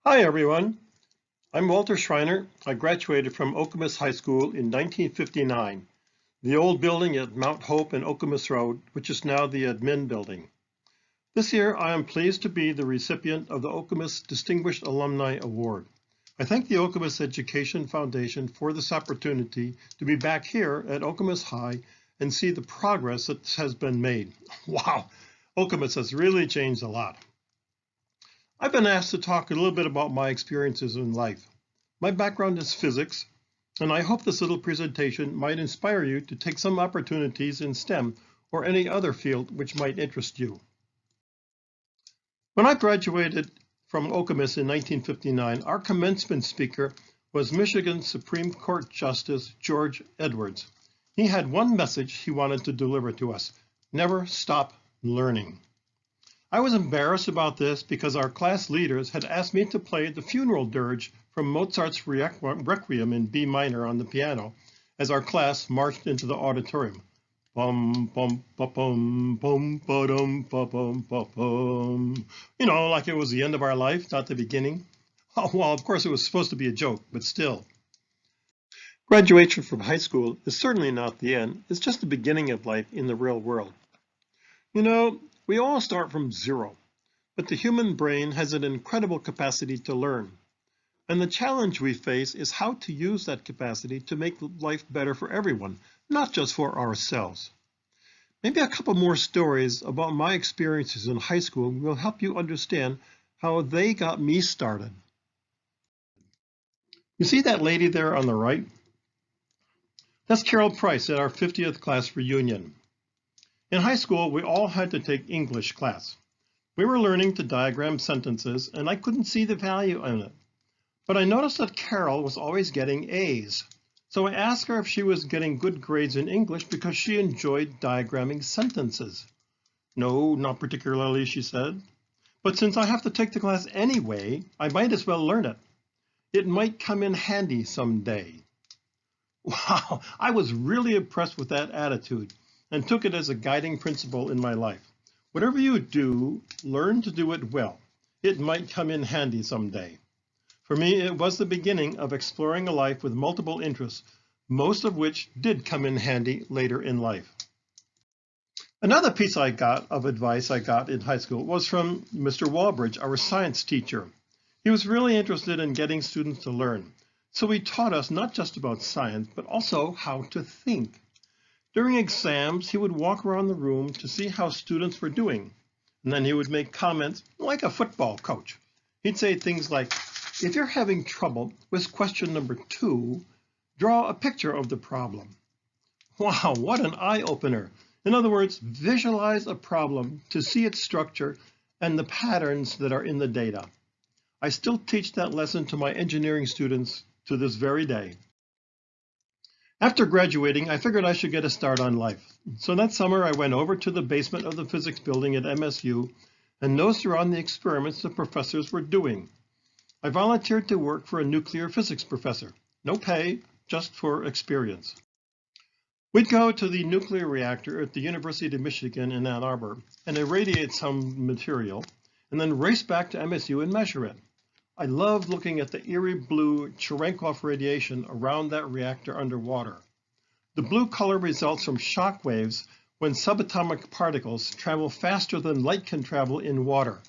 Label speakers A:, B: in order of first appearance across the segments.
A: Hi everyone, I'm Walter Schreiner. I graduated from Okemos High School in 1959, the old building at Mount Hope and Okemos Road, which is now the admin building. This year I am pleased to be the recipient of the Okemos Distinguished Alumni Award. I thank the Okemos Education Foundation for this opportunity to be back here at Okemos High and see the progress that has been made. Wow, Okemos has really changed a lot. I've been asked to talk a little bit about my experiences in life. My background is physics, and I hope this little presentation might inspire you to take some opportunities in STEM or any other field which might interest you. When I graduated from Okemos in 1959, our commencement speaker was Michigan Supreme Court Justice George Edwards. He had one message he wanted to deliver to us: never stop learning. I was embarrassed about this because our class leaders had asked me to play the funeral dirge from Mozart's Requiem in B minor on the piano as our class marched into the auditorium. Bum, bum, ba, bum, bum, ba, dum, ba, bum, ba, bum. You know, like it was the end of our life, not the beginning. Oh, well, of course it was supposed to be a joke, but still. Graduation from high school is certainly not the end. It's just the beginning of life in the real world. You know, we all start from zero, but the human brain has an incredible capacity to learn. And the challenge we face is how to use that capacity to make life better for everyone, not just for ourselves. Maybe a couple more stories about my experiences in high school will help you understand how they got me started. You see that lady there on the right? That's Carol Price at our 50th class reunion. In high school, we all had to take English class. We were learning to diagram sentences, and I couldn't see the value in it. But I noticed that Carol was always getting A's. So I asked her if she was getting good grades in English because she enjoyed diagramming sentences. No, not particularly, she said. But since I have to take the class anyway, I might as well learn it. It might come in handy someday. Wow, I was really impressed with that attitude and took it as a guiding principle in my life. Whatever you do, learn to do it well. It might come in handy someday. For me, it was the beginning of exploring a life with multiple interests, most of which did come in handy later in life. Another piece of advice I got in high school was from Mr. Walbridge, our science teacher. He was really interested in getting students to learn. So he taught us not just about science, but also how to think. During exams, he would walk around the room to see how students were doing. And then he would make comments like a football coach. He'd say things like, if you're having trouble with question number 2, draw a picture of the problem. Wow, what an eye-opener. In other words, visualize a problem to see its structure and the patterns that are in the data. I still teach that lesson to my engineering students to this very day. After graduating, I figured I should get a start on life. So that summer, I went over to the basement of the physics building at MSU and nosed around the experiments the professors were doing. I volunteered to work for a nuclear physics professor. No pay, just for experience. We'd go to the nuclear reactor at the University of Michigan in Ann Arbor and irradiate some material, and then race back to MSU and measure it. I loved looking at the eerie blue Cherenkov radiation around that reactor underwater. The blue color results from shock waves when subatomic particles travel faster than light can travel in water.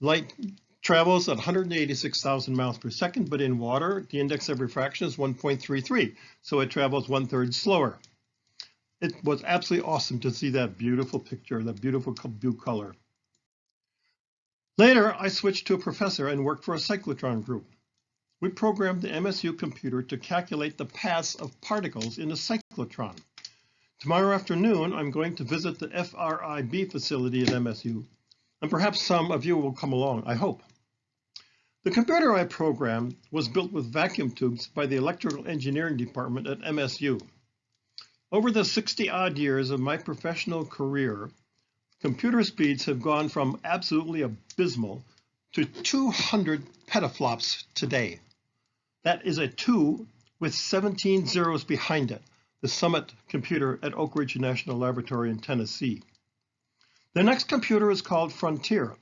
A: Light travels at 186,000 miles per second, but in water, the index of refraction is 1.33, so it travels 1/3 slower. It was absolutely awesome to see that beautiful picture, that beautiful blue color. Later, I switched to a professor and worked for a cyclotron group. We programmed the MSU computer to calculate the paths of particles in a cyclotron. Tomorrow afternoon, I'm going to visit the FRIB facility at MSU, and perhaps some of you will come along, I hope. The computer I programmed was built with vacuum tubes by the electrical engineering department at MSU. Over the 60-odd years of my professional career, computer speeds have gone from absolutely abysmal to 200 petaflops today. That is a 2 with 17 zeros behind it, the Summit computer at Oak Ridge National Laboratory in Tennessee. The next computer is called Frontier.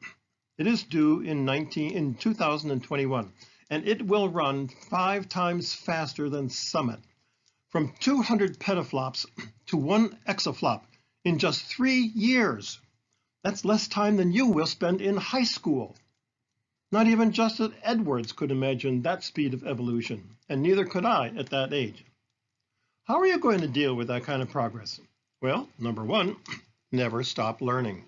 A: It is due in 2021, and it will run 5 times faster than Summit, from 200 petaflops to 1 exaflop in just 3 years. That's less time than you will spend in high school. Not even Justin Edwards could imagine that speed of evolution, and neither could I at that age. How are you going to deal with that kind of progress? Well, number one, never stop learning.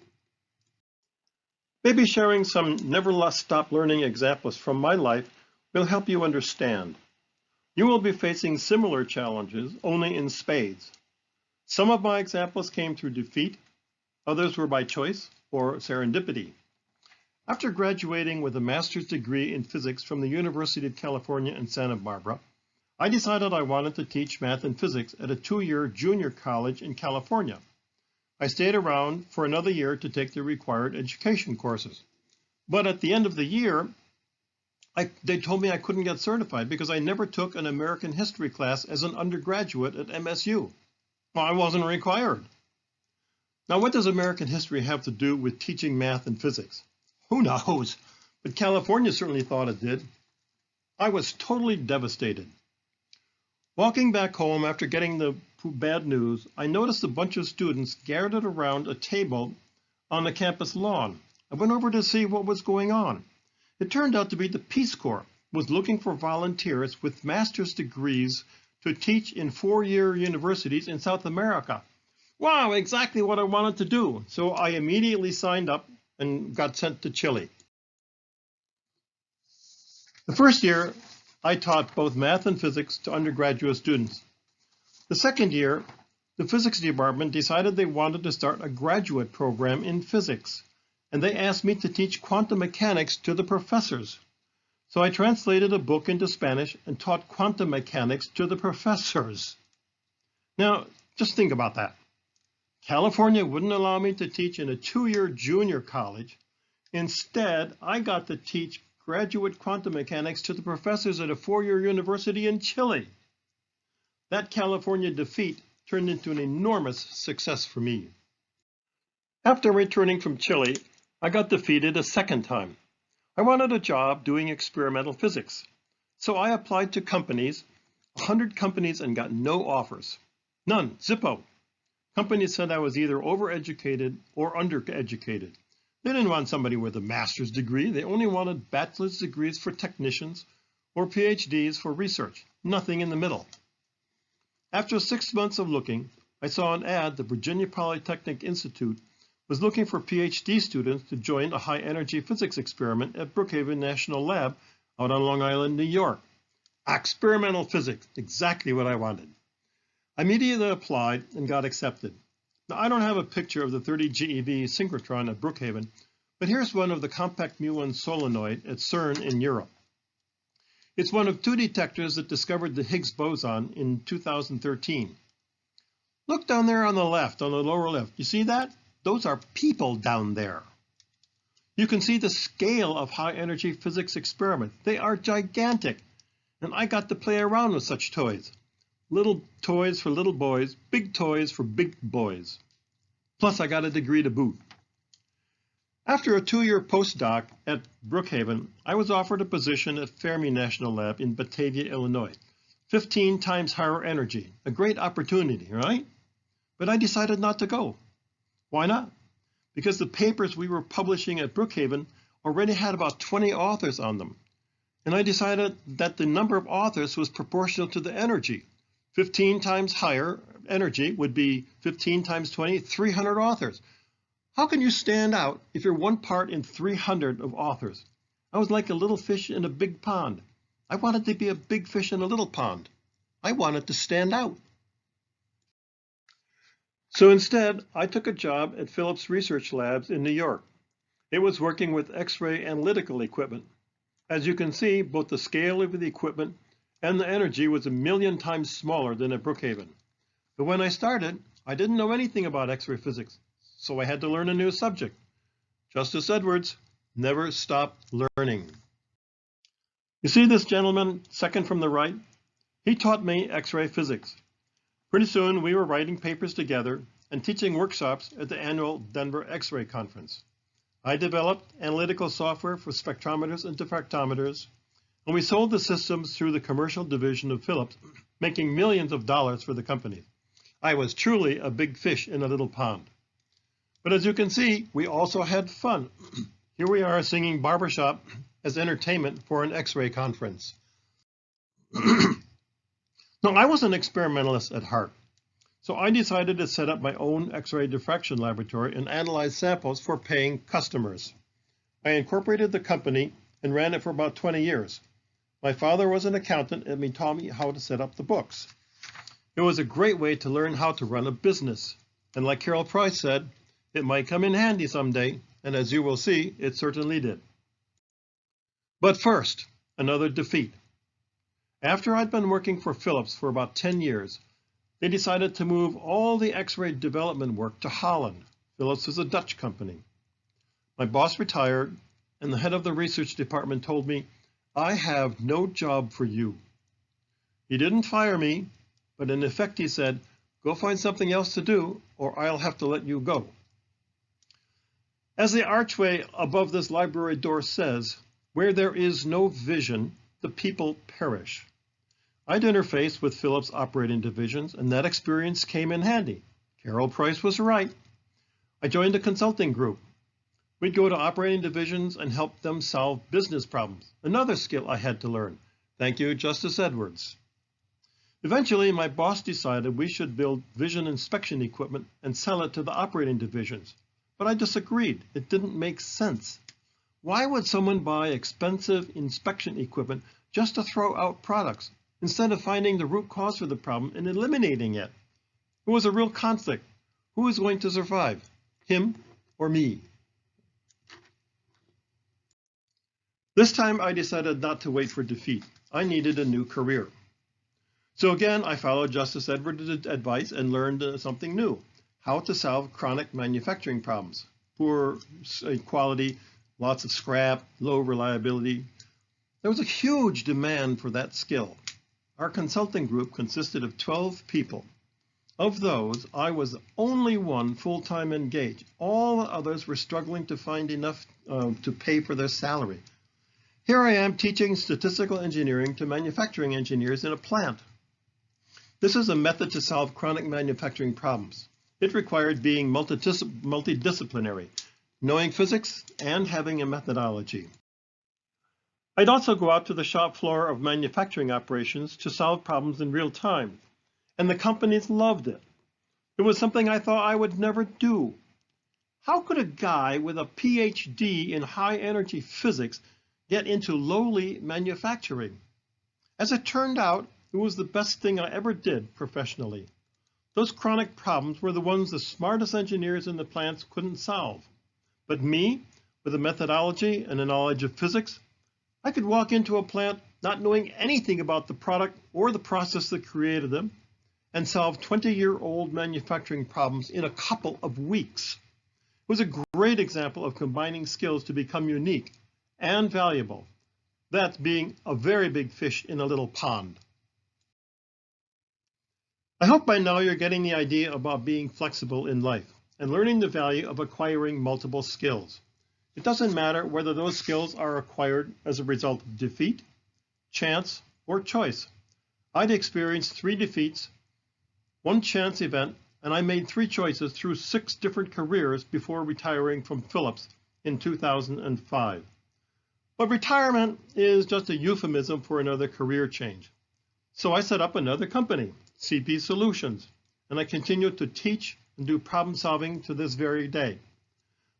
A: Maybe sharing some never stop learning examples from my life will help you understand. You will be facing similar challenges, only in spades. Some of my examples came through defeat, others were by choice or serendipity. After graduating with a master's degree in physics from the University of California in Santa Barbara, I decided I wanted to teach math and physics at a 2-year junior college in California. I stayed around for another year to take the required education courses. But at the end of the year, they told me I couldn't get certified because I never took an American history class as an undergraduate at MSU. Well, I wasn't required. Now, what does American history have to do with teaching math and physics? Who knows? But California certainly thought it did. I was totally devastated. Walking back home after getting the bad news, I noticed a bunch of students gathered around a table on the campus lawn. I went over to see what was going on. It turned out to be the Peace Corps was looking for volunteers with master's degrees to teach in 4-year universities in South America. Wow, exactly what I wanted to do. So I immediately signed up and got sent to Chile. The first year, I taught both math and physics to undergraduate students. The second year, the physics department decided they wanted to start a graduate program in physics, and they asked me to teach quantum mechanics to the professors. So I translated a book into Spanish and taught quantum mechanics to the professors. Now, just think about that. California wouldn't allow me to teach in a 2-year junior college. Instead, I got to teach graduate quantum mechanics to the professors at a 4-year university in Chile. That California defeat turned into an enormous success for me. After returning from Chile, I got defeated a second time. I wanted a job doing experimental physics. So I applied to companies, 100 companies, and got no offers. None, zippo. Companies said I was either overeducated or undereducated. They didn't want somebody with a master's degree. They only wanted bachelor's degrees for technicians or PhDs for research, nothing in the middle. After 6 months of looking, I saw an ad the Virginia Polytechnic Institute was looking for PhD students to join a high-energy physics experiment at Brookhaven National Lab out on Long Island, New York. Experimental physics, exactly what I wanted. I immediately applied and got accepted. Now, I don't have a picture of the 30 GeV synchrotron at Brookhaven, but here's one of the compact mu-1 solenoid at CERN in Europe. It's one of 2 detectors that discovered the Higgs boson in 2013. Look down there on the left, on the lower left. You see that? Those are people down there. You can see the scale of high-energy physics experiments. They are gigantic, and I got to play around with such toys. Little toys for little boys, big toys for big boys. Plus, I got a degree to boot. After a 2-year postdoc at Brookhaven, I was offered a position at Fermi National Lab in Batavia, Illinois. 15 times higher energy. A great opportunity, right? But I decided not to go. Why not? Because the papers we were publishing at Brookhaven already had about 20 authors on them. And I decided that the number of authors was proportional to the energy. 15 times higher energy would be 15 times 20, 300 authors. How can you stand out if you're 1 part in 300 of authors? I was like a little fish in a big pond. I wanted to be a big fish in a little pond. I wanted to stand out. So instead, I took a job at Philips Research Labs in New York. It was working with X-ray analytical equipment. As you can see, both the scale of the equipment and the energy was 1,000,000 times smaller than at Brookhaven. But when I started, I didn't know anything about X-ray physics, so I had to learn a new subject. Justice Edwards, never stop learning. You see this gentleman, second from the right? He taught me X-ray physics. Pretty soon, we were writing papers together and teaching workshops at the annual Denver X-ray Conference. I developed analytical software for spectrometers and diffractometers, and we sold the systems through the commercial division of Philips, making millions of dollars for the company. I was truly a big fish in a little pond. But as you can see, we also had fun. Here we are singing barbershop as entertainment for an X-ray conference. No, I was an experimentalist at heart, so I decided to set up my own X-ray diffraction laboratory and analyze samples for paying customers. I incorporated the company and ran it for about 20 years. My father was an accountant and he taught me how to set up the books. It was a great way to learn how to run a business. And like Carol Price said, it might come in handy someday, and as you will see, it certainly did. But first, another defeat. After I'd been working for Philips for about 10 years, they decided to move all the X-ray development work to Holland. Philips is a Dutch company. My boss retired, and the head of the research department told me, "I have no job for you." He didn't fire me, but in effect he said, "Go find something else to do, or I'll have to let you go." As the archway above this library door says, where there is no vision, the people perish. I'd interfaced with Philips operating divisions, and that experience came in handy. Carol Price was right. I joined a consulting group. We'd go to operating divisions and help them solve business problems, another skill I had to learn. Thank you, Justice Edwards. Eventually, my boss decided we should build vision inspection equipment and sell it to the operating divisions. But I disagreed. It didn't make sense. Why would someone buy expensive inspection equipment just to throw out products, instead of finding the root cause for the problem and eliminating it? It was a real conflict. Who was going to survive, him or me? This time I decided not to wait for defeat. I needed a new career. So again, I followed Justice Edwards' advice and learned something new: how to solve chronic manufacturing problems. Poor quality, lots of scrap, low reliability. There was a huge demand for that skill. Our consulting group consisted of 12 people. Of those, I was the only one full-time engaged. All the others were struggling to find enough to pay for their salary. Here I am teaching statistical engineering to manufacturing engineers in a plant. This is a method to solve chronic manufacturing problems. It required being multidisciplinary, knowing physics and having a methodology. I'd also go out to the shop floor of manufacturing operations to solve problems in real time, and the companies loved it. It was something I thought I would never do. How could a guy with a PhD in high-energy physics get into lowly manufacturing? As it turned out, it was the best thing I ever did professionally. Those chronic problems were the ones the smartest engineers in the plants couldn't solve. But me, with a methodology and a knowledge of physics, I could walk into a plant not knowing anything about the product or the process that created them and solve 20-year-old manufacturing problems in a couple of weeks. It was a great example of combining skills to become unique and valuable. That's being a very big fish in a little pond. I hope by now you're getting the idea about being flexible in life and learning the value of acquiring multiple skills. It doesn't matter whether those skills are acquired as a result of defeat, chance, or choice. I'd experienced 3 defeats, 1 chance event, and I made 3 choices through 6 different careers before retiring from Philips in 2005. But retirement is just a euphemism for another career change. So I set up another company, CP Solutions, and I continued to teach and do problem solving to this very day.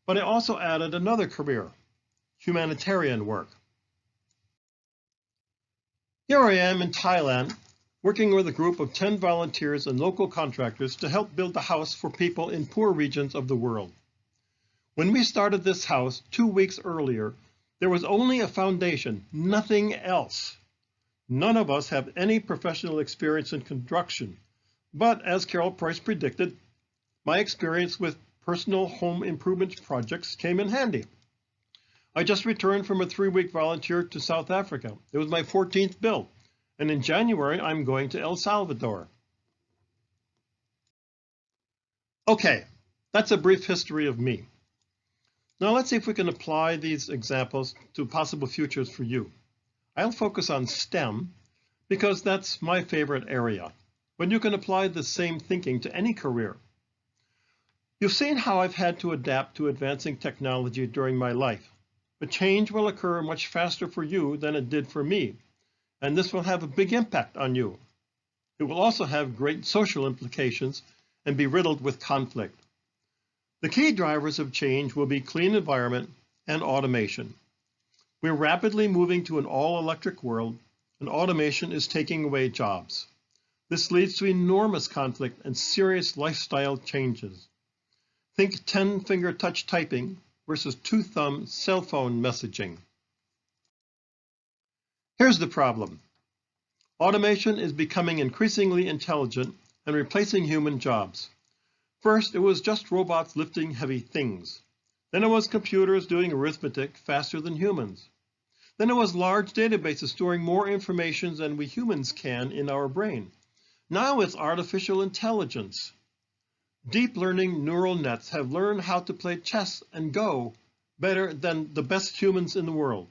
A: But I also added another career, humanitarian work. Here I am in Thailand, working with a group of 10 volunteers and local contractors to help build a house for people in poor regions of the world. When we started this house 2 weeks earlier, there was only a foundation, nothing else. None of us have any professional experience in construction, but as Carol Price predicted, my experience with personal home improvement projects came in handy. I just returned from a 3-week volunteer to South Africa. It was my 14th build, and in January I'm going to El Salvador. Okay, that's a brief history of me. Now let's see if we can apply these examples to possible futures for you. I'll focus on STEM because that's my favorite area, but you can apply the same thinking to any career. You've seen how I've had to adapt to advancing technology during my life, but change will occur much faster for you than it did for me, and this will have a big impact on you. It will also have great social implications and be riddled with conflict. The key drivers of change will be clean environment and automation. We're rapidly moving to an all-electric world, and automation is taking away jobs. This leads to enormous conflict and serious lifestyle changes. Think 10-finger touch typing versus 2-thumb cell phone messaging. Here's the problem. Automation is becoming increasingly intelligent and replacing human jobs. First, it was just robots lifting heavy things. Then it was computers doing arithmetic faster than humans. Then it was large databases storing more information than we humans can in our brain. Now it's artificial intelligence. Deep learning neural nets have learned how to play chess and Go better than the best humans in the world.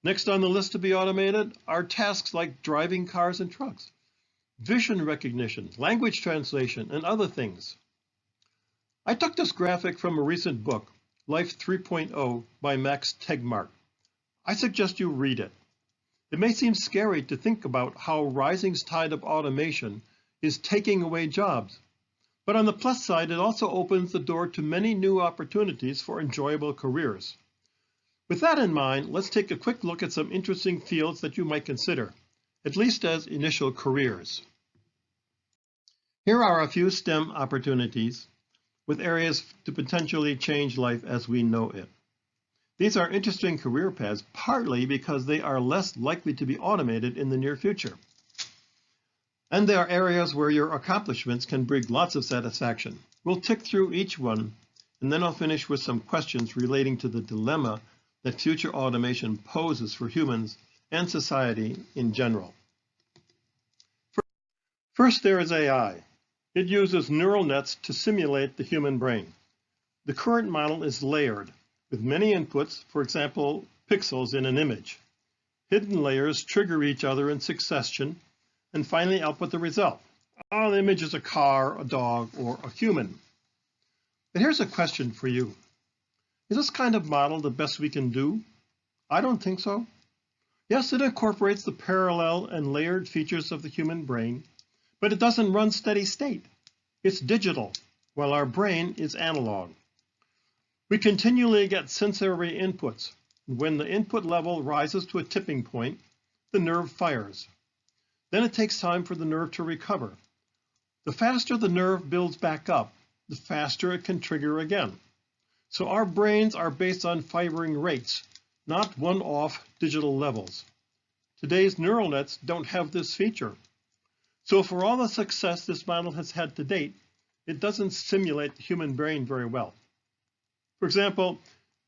A: Next on the list to be automated are tasks like driving cars and trucks, vision recognition, language translation, and other things. I took this graphic from a recent book, Life 3.0 by Max Tegmark. I suggest you read it. It may seem scary to think about how rising tide of automation is taking away jobs, but on the plus side, it also opens the door to many new opportunities for enjoyable careers. With that in mind, let's take a quick look at some interesting fields that you might consider, at least as initial careers. Here are a few STEM opportunities with areas to potentially change life as we know it. These are interesting career paths, partly because they are less likely to be automated in the near future. And they are areas where your accomplishments can bring lots of satisfaction. We'll tick through each one, and then I'll finish with some questions relating to the dilemma that future automation poses for humans and society in general. First, there is AI. It uses neural nets to simulate the human brain. The current model is layered, with many inputs, for example, pixels in an image. Hidden layers trigger each other in succession and finally output the result. Oh, the image is a car, a dog, or a human. But here's a question for you. Is this kind of model the best we can do? I don't think so. Yes, it incorporates the parallel and layered features of the human brain, but it doesn't run steady state. It's digital, while our brain is analog. We continually get sensory inputs. When the input level rises to a tipping point, the nerve fires. Then it takes time for the nerve to recover. The faster the nerve builds back up, the faster it can trigger again. So our brains are based on firing rates, not one-off digital levels. Today's neural nets don't have this feature. So for all the success this model has had to date, it doesn't simulate the human brain very well. For example,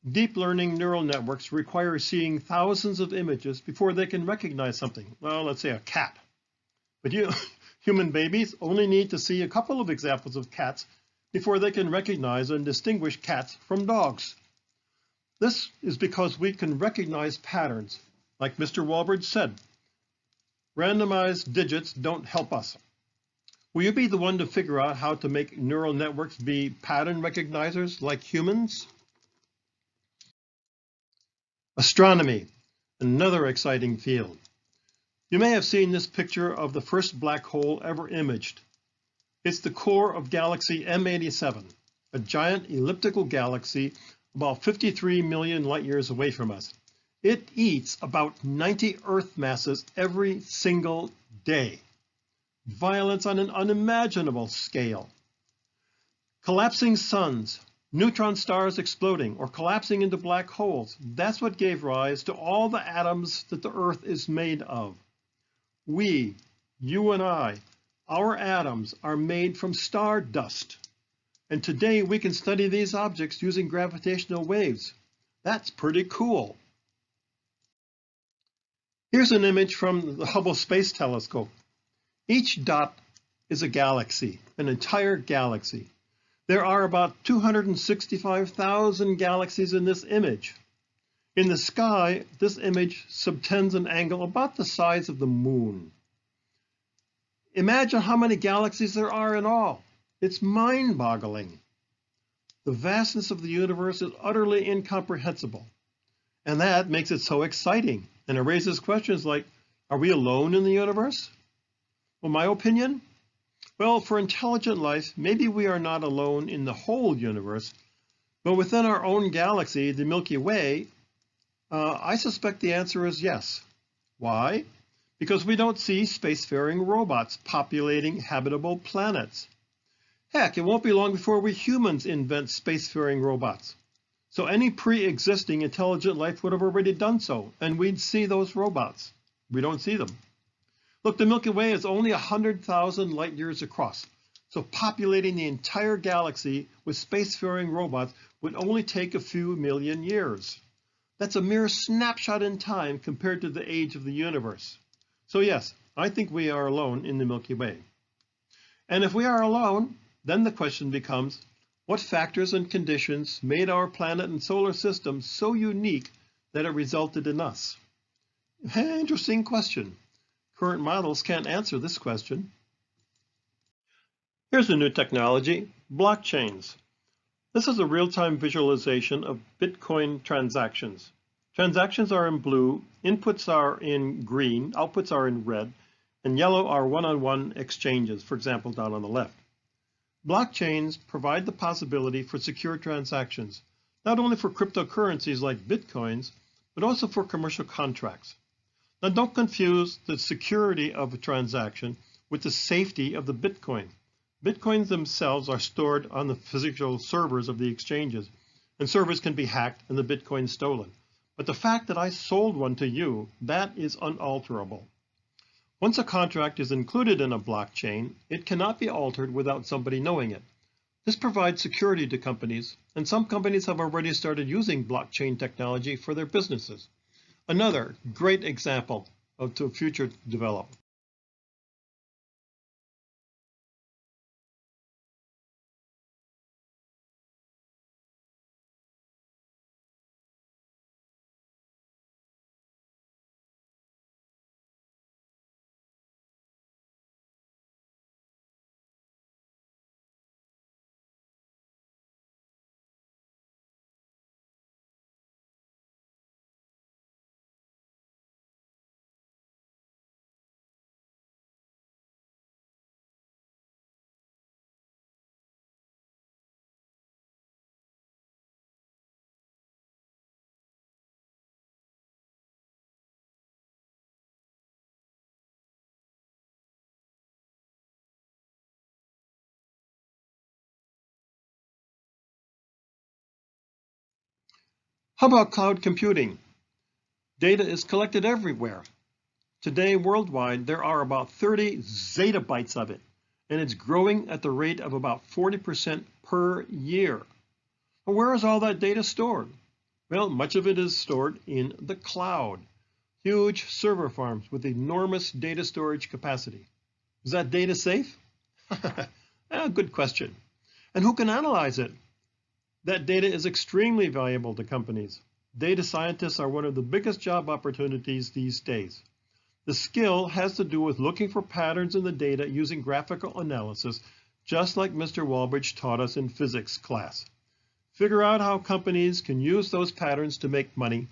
A: deep learning neural networks require seeing thousands of images before they can recognize something. Well, let's say a cat. But human babies only need to see a couple of examples of cats before they can recognize and distinguish cats from dogs. This is because we can recognize patterns. Like Mr. Walbridge said, randomized digits don't help us. Will you be the one to figure out how to make neural networks be pattern recognizers like humans? Astronomy, another exciting field. You may have seen this picture of the first black hole ever imaged. It's the core of galaxy M87, a giant elliptical galaxy about 53 million light years away from us. It eats about 90 Earth masses every single day. Violence on an unimaginable scale. Collapsing suns, neutron stars exploding or collapsing into black holes, that's what gave rise to all the atoms that the Earth is made of. We, you and I, our atoms are made from star dust. And today we can study these objects using gravitational waves. That's pretty cool. Here's an image from the Hubble Space Telescope. Each dot is a galaxy, an entire galaxy. There are about 265,000 galaxies in this image. In the sky, this image subtends an angle about the size of the moon. Imagine how many galaxies there are in all. It's mind-boggling. The vastness of the universe is utterly incomprehensible. And that makes it so exciting. And it raises questions like, are we alone in the universe? Well, my opinion? Well, for intelligent life, maybe we are not alone in the whole universe, but within our own galaxy, the Milky Way, I suspect the answer is yes. Why? Because we don't see spacefaring robots populating habitable planets. Heck, it won't be long before we humans invent spacefaring robots. So any pre-existing intelligent life would have already done so, and we'd see those robots. We don't see them. Look, the Milky Way is only 100,000 light years across, so populating the entire galaxy with spacefaring robots would only take a few million years. That's a mere snapshot in time compared to the age of the universe. So yes, I think we are alone in the Milky Way. And if we are alone, then the question becomes, what factors and conditions made our planet and solar system so unique that it resulted in us? Interesting question. Current models can't answer this question. Here's a new technology, blockchains. This is a real-time visualization of Bitcoin transactions. Transactions are in blue, inputs are in green, outputs are in red, and yellow are one-on-one exchanges, for example, down on the left. Blockchains provide the possibility for secure transactions, not only for cryptocurrencies like Bitcoins, but also for commercial contracts. Now, don't confuse the security of a transaction with the safety of the Bitcoin. Bitcoins themselves are stored on the physical servers of the exchanges, and servers can be hacked and the Bitcoin stolen. But the fact that I sold one to you, that is unalterable. Once a contract is included in a blockchain, it cannot be altered without somebody knowing it. This provides security to companies, and some companies have already started using blockchain technology for their businesses. Another great example of the future develop. How about cloud computing? Data is collected everywhere. Today, worldwide, there are about 30 zettabytes of it, and it's growing at the rate of about 40% per year. Well, where is all that data stored? Well, much of it is stored in the cloud. Huge server farms with enormous data storage capacity. Is that data safe? Good question. And who can analyze it? That data is extremely valuable to companies. Data scientists are one of the biggest job opportunities these days. The skill has to do with looking for patterns in the data using graphical analysis, just like Mr. Walbridge taught us in physics class. Figure out how companies can use those patterns to make money,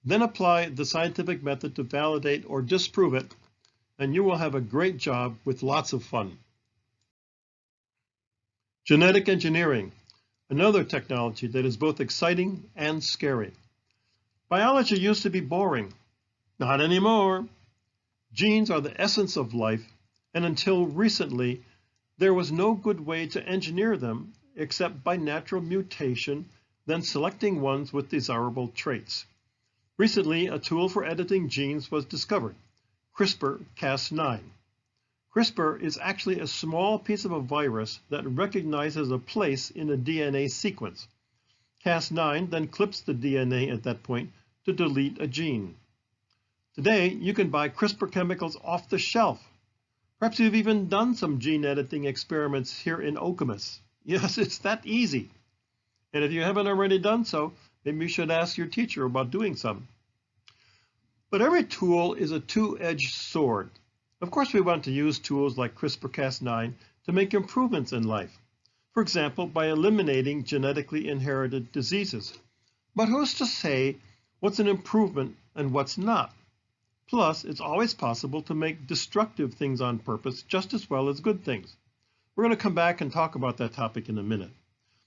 A: then apply the scientific method to validate or disprove it, and you will have a great job with lots of fun. Genetic engineering, another technology that is both exciting and scary. Biology used to be boring. Not anymore. Genes are the essence of life, and until recently, there was no good way to engineer them except by natural mutation, then selecting ones with desirable traits. Recently, a tool for editing genes was discovered, CRISPR-Cas9. CRISPR is actually a small piece of a virus that recognizes a place in a DNA sequence. Cas9 then clips the DNA at that point to delete a gene. Today, you can buy CRISPR chemicals off the shelf. Perhaps you've even done some gene editing experiments here in Okemos. Yes, it's that easy. And if you haven't already done so, maybe you should ask your teacher about doing some. But every tool is a two-edged sword. Of course, we want to use tools like CRISPR-Cas9 to make improvements in life. For example, by eliminating genetically inherited diseases. But who's to say what's an improvement and what's not? Plus, it's always possible to make destructive things on purpose just as well as good things. We're going to come back and talk about that topic in a minute.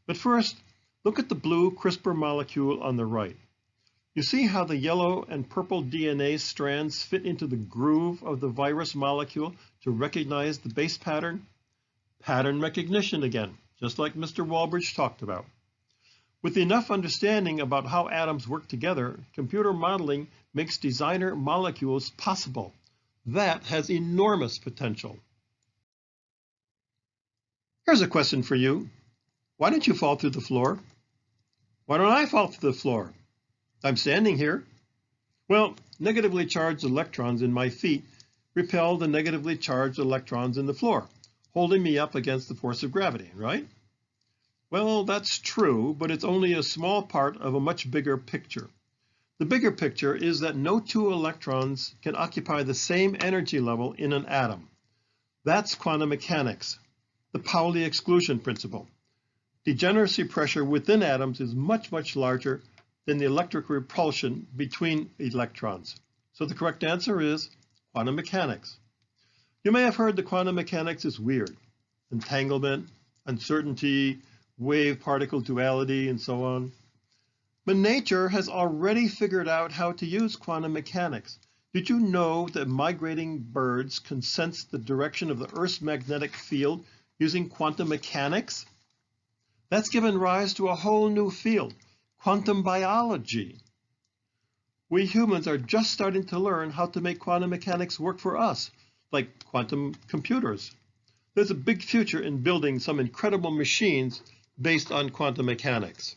A: But first, look at the blue CRISPR molecule on the right. You see how the yellow and purple DNA strands fit into the groove of the virus molecule to recognize the base pattern? Pattern recognition again, just like Mr. Walbridge talked about. With enough understanding about how atoms work together, computer modeling makes designer molecules possible. That has enormous potential. Here's a question for you. Why didn't you fall through the floor? Why don't I fall through the floor? I'm standing here. Well, negatively charged electrons in my feet repel the negatively charged electrons in the floor, holding me up against the force of gravity, right? Well, that's true, but it's only a small part of a much bigger picture. The bigger picture is that no two electrons can occupy the same energy level in an atom. That's quantum mechanics, the Pauli exclusion principle. Degeneracy pressure within atoms is much, much larger than the electric repulsion between electrons. So the correct answer is quantum mechanics. You may have heard that quantum mechanics is weird. Entanglement, uncertainty, wave-particle duality, and so on. But nature has already figured out how to use quantum mechanics. Did you know that migrating birds can sense the direction of the Earth's magnetic field using quantum mechanics? That's given rise to a whole new field, quantum biology. We humans are just starting to learn how to make quantum mechanics work for us, like quantum computers. There's a big future in building some incredible machines based on quantum mechanics.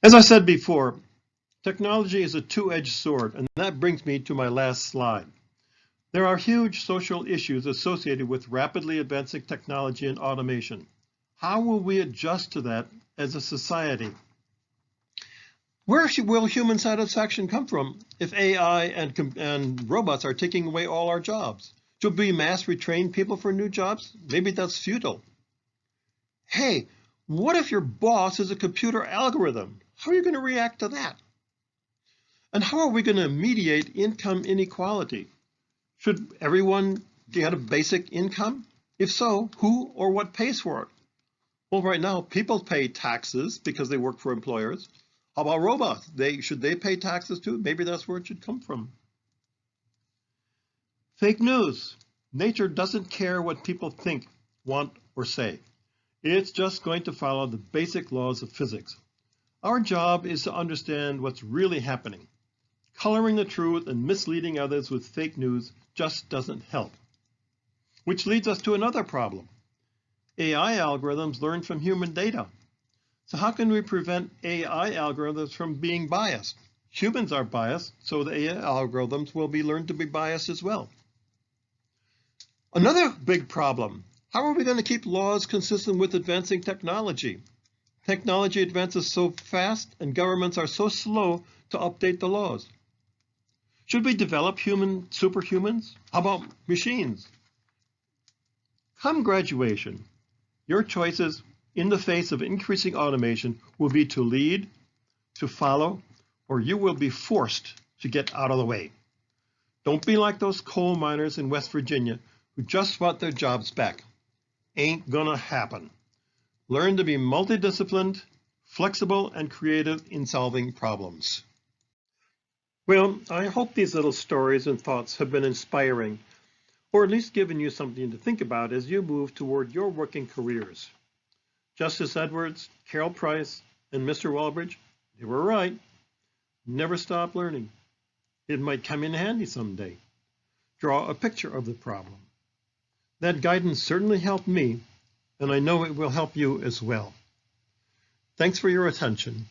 A: As I said before, technology is a two-edged sword, and that brings me to my last slide. There are huge social issues associated with rapidly advancing technology and automation. How will we adjust to that as a society? Where will human satisfaction come from if AI and robots are taking away all our jobs? Should we mass retrain people for new jobs? Maybe that's futile. Hey, what if your boss is a computer algorithm? How are you going to react to that? And how are we going to mediate income inequality? Should everyone get a basic income? If so, who or what pays for it? Well, right now, people pay taxes because they work for employers. How about robots? Should they pay taxes too? Maybe that's where it should come from. Fake news. Nature doesn't care what people think, want, or say. It's just going to follow the basic laws of physics. Our job is to understand what's really happening. Coloring the truth and misleading others with fake news just doesn't help. Which leads us to another problem. AI algorithms learn from human data. So how can we prevent AI algorithms from being biased? Humans are biased, so the AI algorithms will be learned to be biased as well. Another big problem. How are we going to keep laws consistent with advancing technology? Technology advances so fast and governments are so slow to update the laws. Should we develop superhumans? How about machines? Come graduation, your choices in the face of increasing automation will be to lead, to follow, or you will be forced to get out of the way. Don't be like those coal miners in West Virginia who just want their jobs back. Ain't gonna happen. Learn to be multidisciplined, flexible, and creative in solving problems. Well, I hope these little stories and thoughts have been inspiring, or at least given you something to think about as you move toward your working careers. Justice Edwards, Carol Price, and Mr. Walbridge, they were right. Never stop learning. It might come in handy someday. Draw a picture of the problem. That guidance certainly helped me, and I know it will help you as well. Thanks for your attention.